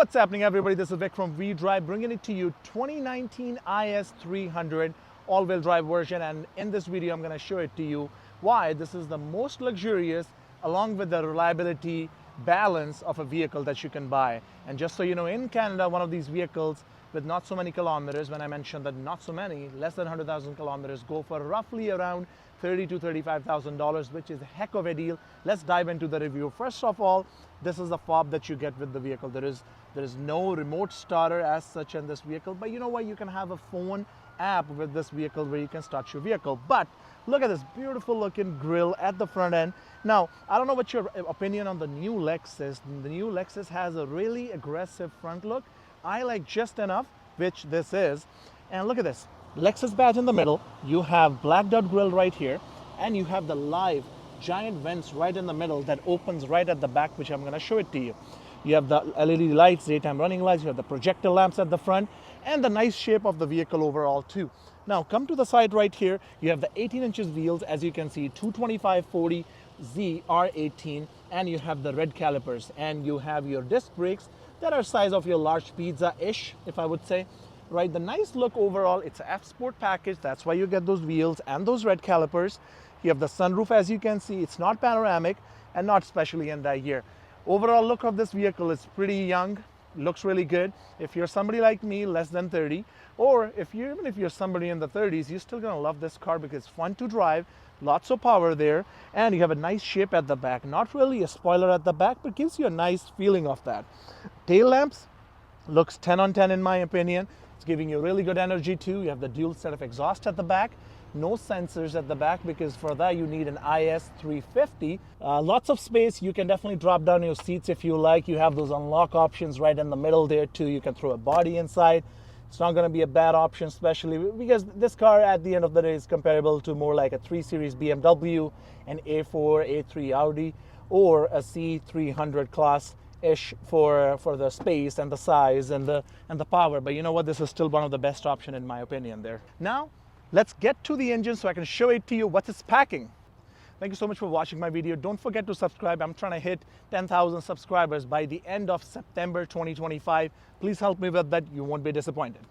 What's happening, everybody? This is Vic from VDrive, bringing it to you 2019 IS300 all-wheel drive version. And in this video, I'm going to show it to you why this is the most luxurious, along with the reliability balance of a vehicle that you can buy. And just so you know, in Canada, one of these vehicles with not so many kilometers, when I mentioned that not so many, less than 100,000 kilometers, go for roughly around $30,000 to $35,000, which is a heck of a deal. Let's dive into the review. First of all, this is the fob that you get with the vehicle. There is no remote starter as such in this vehicle, but you know what? You can have a phone app with this vehicle where you can start your vehicle. But look at this beautiful looking grille at the front end. Now, I don't know what your opinion on the new Lexus. The new Lexus has a really aggressive front look. I like just enough, which this is. And look at this. Lexus badge in the middle. You have blacked out grille right here. And you have the live giant vents right in the middle that opens right at the back, which I'm going to show it to you. You have the LED lights, daytime running lights, you have the projector lamps at the front, and the nice shape of the vehicle overall too. Now come to the side right here, you have the 18 inches wheels, as you can see, 225/40 Z R18, and you have the red calipers, and you have your disc brakes that are size of your large pizza-ish, if I would say. Right, the nice look overall, it's an F-Sport package, that's why you get those wheels and those red calipers. You have the sunroof, as you can see, it's not panoramic and not specially anti-gear. Overall look of this vehicle is pretty young, looks really good. If you're somebody like me, less than 30, or even if you're somebody in the 30s, you're still gonna love this car because it's fun to drive, lots of power there, and you have a nice shape at the back. Not really a spoiler at the back, but gives you a nice feeling of that. Tail lamps, looks 10 on 10 in my opinion. It's giving you really good energy too. You have the dual set of exhaust at the back. No sensors at the back because for that you need an IS350. Lots of space. You can definitely drop down your seats if you like. You have those unlock options right in the middle there too. You can throw a body inside. It's not going to be a bad option, especially because this car at the end of the day is comparable to more like a 3 Series BMW, an A4, A3 Audi, or a C300 class ish for the space and the size and the power. But you know what, this is still one of the best option in my opinion there. Now let's get to the engine so I can show it to you what it's packing. Thank you so much for watching my video. Don't forget to subscribe. I'm trying to hit 10,000 subscribers by the end of September 2025. Please help me with that. You won't be disappointed.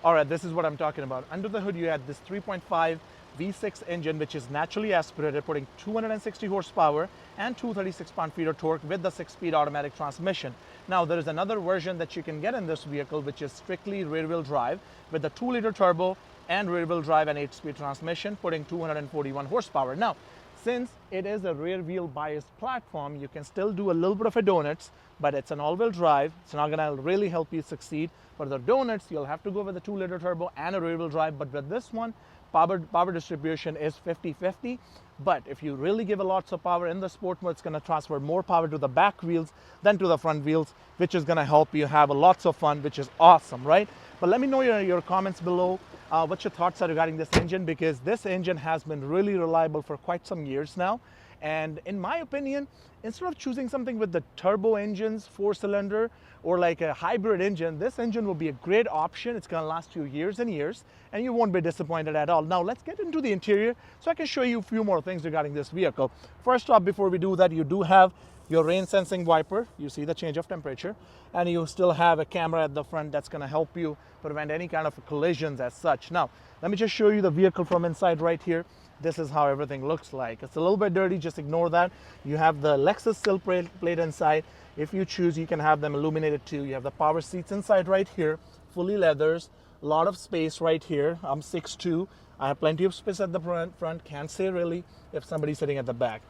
All right, this is what I'm talking about. Under the hood you had this 3.5 V6 engine, which is naturally aspirated, putting 260 horsepower and 236 pound-feet of torque with the 6-speed automatic transmission. Now, there is another version that you can get in this vehicle, which is strictly rear-wheel drive with the 2-liter turbo and rear-wheel drive and 8-speed transmission, putting 241 horsepower. Now, since it is a rear-wheel biased platform, you can still do a little bit of a donuts, but it's an all-wheel drive. It's not going to really help you succeed. For the donuts, you'll have to go with a 2-liter turbo and a rear-wheel drive, but with this one, power distribution is 50-50. But if you really give a lots of power in the sport mode, it's going to transfer more power to the back wheels than to the front wheels, which is going to help you have lots of fun, which is awesome, right? But let me know your comments below. What your thoughts are regarding this engine, because this engine has been really reliable for quite some years now. And in my opinion, instead of choosing something with the turbo engines, 4-cylinder, or like a hybrid engine, this engine will be a great option. It's going to last you years and years, and you won't be disappointed at all. Now, let's get into the interior so I can show you a few more things regarding this vehicle. First off, before we do that, you do have your rain sensing wiper. You see the change of temperature, and you still have a camera at the front that's going to help you prevent any kind of collisions as such. Now, let me just show you the vehicle from inside right here. This is how everything looks like. It's a little bit dirty, just ignore that. You have the Lexus sill plate inside. If you choose, you can have them illuminated too. You have the power seats inside right here, fully leathers, a lot of space right here. I'm 6'2". I have plenty of space at the front. Can't say really if somebody's sitting at the back.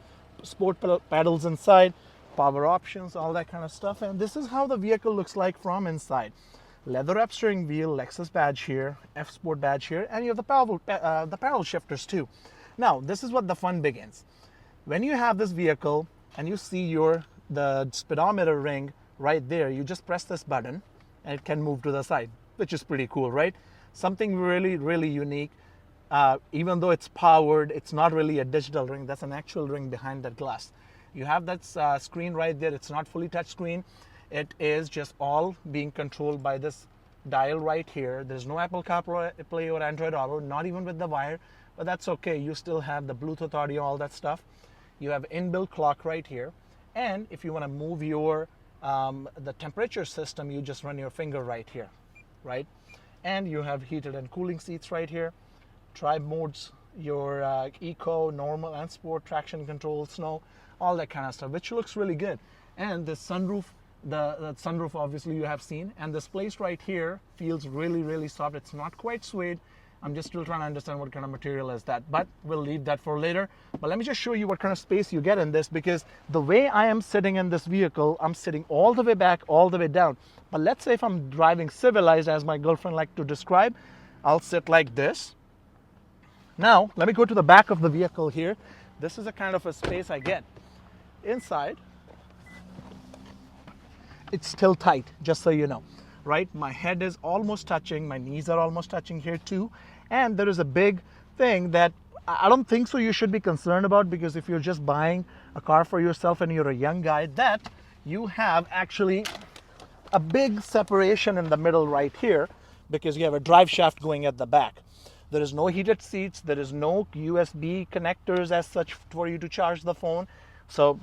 Sport pedals inside, power options, all that kind of stuff. And this is how the vehicle looks like from inside. Leather wrap steering wheel, Lexus badge here, F-Sport badge here, and you have the paddle shifters too. Now, this is what the fun begins. When you have this vehicle and you see the speedometer ring right there, you just press this button and it can move to the side, which is pretty cool, right? Something really, really unique. Even though it's powered, it's not really a digital ring. That's an actual ring behind that glass. You have that screen right there. It's not fully touch screen. It is just all being controlled by this dial right here. There's no Apple CarPlay or Android Auto, not even with the wire, but that's okay. You still have the Bluetooth audio, all that stuff. You have inbuilt clock right here. And if you want to move your the temperature system, you just run your finger right here, right? And you have heated and cooling seats right here, drive modes, your eco, normal, and sport, traction control, snow, all that kind of stuff, which looks really good. And the sunroof, the sunroof obviously you have seen, and this place right here feels really, really soft. It's not quite suede. I'm just still trying to understand what kind of material is that, but we'll leave that for later. But let me just show you what kind of space you get in this, because the way I am sitting in this vehicle, I'm sitting all the way back, all the way down. But let's say if I'm driving civilized, as my girlfriend liked to describe, I'll sit like this. Now, let me go to the back of the vehicle here. This is a kind of a space I get. Inside, it's still tight, just so you know, right? My head is almost touching, my knees are almost touching here too. And there is a big thing that I don't think so you should be concerned about, because if you're just buying a car for yourself and you're a young guy, that you have actually a big separation in the middle right here, because you have a drive shaft going at the back. There is no heated seats, there is no USB connectors as such for you to charge the phone. So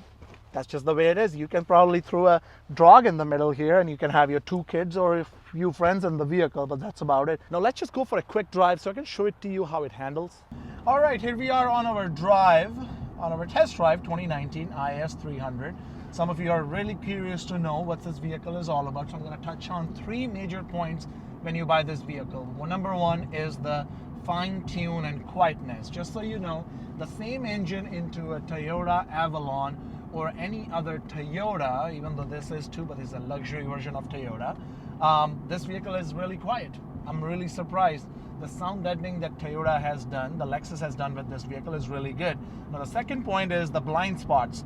that's just the way it is. You can probably throw a dog in the middle here and you can have your 2 kids or a few friends in the vehicle, but that's about it. Now let's just go for a quick drive so I can show it to you how it handles. All right, here we are on our drive, on our test drive 2019 IS300. Some of you are really curious to know what this vehicle is all about, so I'm going to touch on 3 major points when you buy this vehicle. Well, number 1 is the fine tune and quietness. Just so you know, the same engine into a Toyota Avalon or any other Toyota, even though this is too, but it's a luxury version of Toyota, this vehicle is really quiet. I'm really surprised. The sound deadening that Toyota has done, the Lexus has done with this vehicle is really good. Now the second point is the blind spots.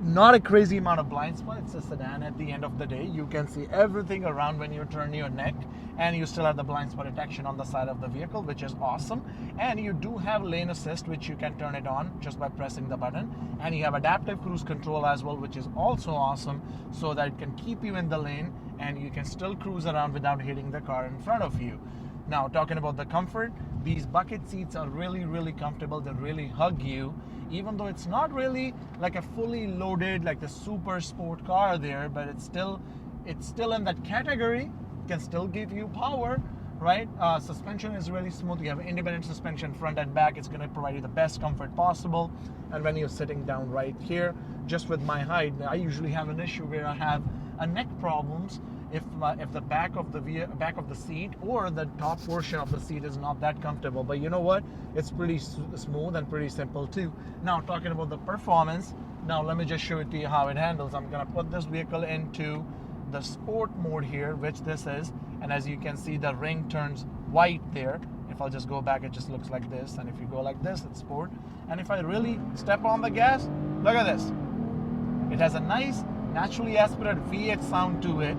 Not a crazy amount of blind spots. It's a sedan at the end of the day. You can see everything around when you turn your neck, and you still have the blind spot detection on the side of the vehicle, which is awesome. And you do have lane assist, which you can turn it on just by pressing the button. And you have adaptive cruise control as well, which is also awesome, so that it can keep you in the lane and you can still cruise around without hitting the car in front of you. Now, talking about the comfort, these bucket seats are really, really comfortable. They really hug you, even though it's not really like a fully loaded, like the super sport car there, but it's still in that category. It can still give you power, right? Suspension is really smooth. You have independent suspension front and back. It's going to provide you the best comfort possible. And when you're sitting down right here, just with my height, I usually have an issue where I have a neck problems if the back of the seat or the top portion of the seat is not that comfortable. But you know what? It's pretty smooth and pretty simple too. Now, talking about the performance, now let me just show it to you how it handles. I'm gonna put this vehicle into the sport mode here, which this is, and as you can see, the ring turns white there. If I'll just go back, it just looks like this, and if you go like this, it's sport. And if I really step on the gas, look at this. It has a nice naturally aspirated V8 sound to it.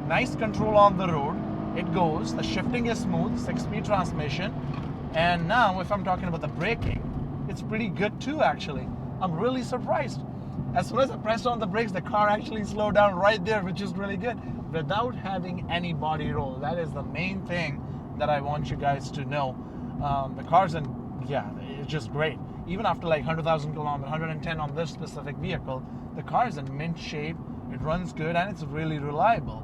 Nice control on the road. It goes, the shifting is smooth, 6-speed transmission. And now if I'm talking about the braking, it's pretty good too actually. I'm really surprised. As soon as I pressed on the brakes, the car actually slowed down right there, which is really good, without having any body roll. That is the main thing that I want you guys to know. The car's it's just great. Even after like 100,000 kilometers, 110 on this specific vehicle, the car is in mint shape, it runs good, and it's really reliable.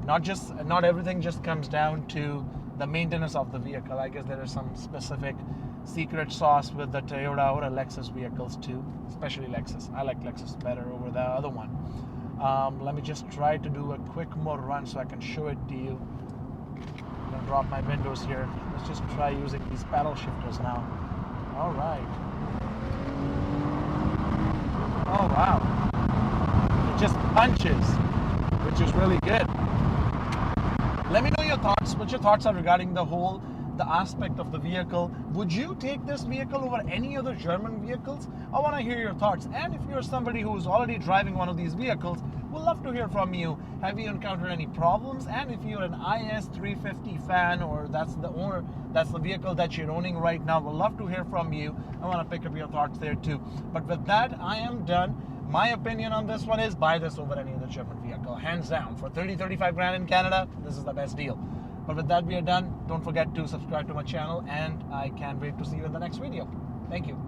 Not everything just comes down to the maintenance of the vehicle. I guess there is some specific secret sauce with the Toyota or Lexus vehicles too, especially Lexus. I like Lexus better over the other one. Let me just try to do a quick more run so I can show it to you. I'm gonna drop my windows here. Let's just try using these paddle shifters now. All right. Oh wow. It just punches, which is really good. Let me know your thoughts, what your thoughts are regarding the aspect of the vehicle. Would you take this vehicle over any other German vehicles? I want to hear your thoughts. And if you're somebody who's already driving one of these vehicles, we'd love to hear from you. Have you encountered any problems? And if you're an IS350 fan, or that's the vehicle that you're owning right now, we'd love to hear from you. I want to pick up your thoughts there too. But with that, I am done. My opinion on this one is buy this over any other German vehicle, hands down. For 30-35 grand in Canada, this is the best deal. But with that, we are done. Don't forget to subscribe to my channel, and I can't wait to see you in the next video. Thank you.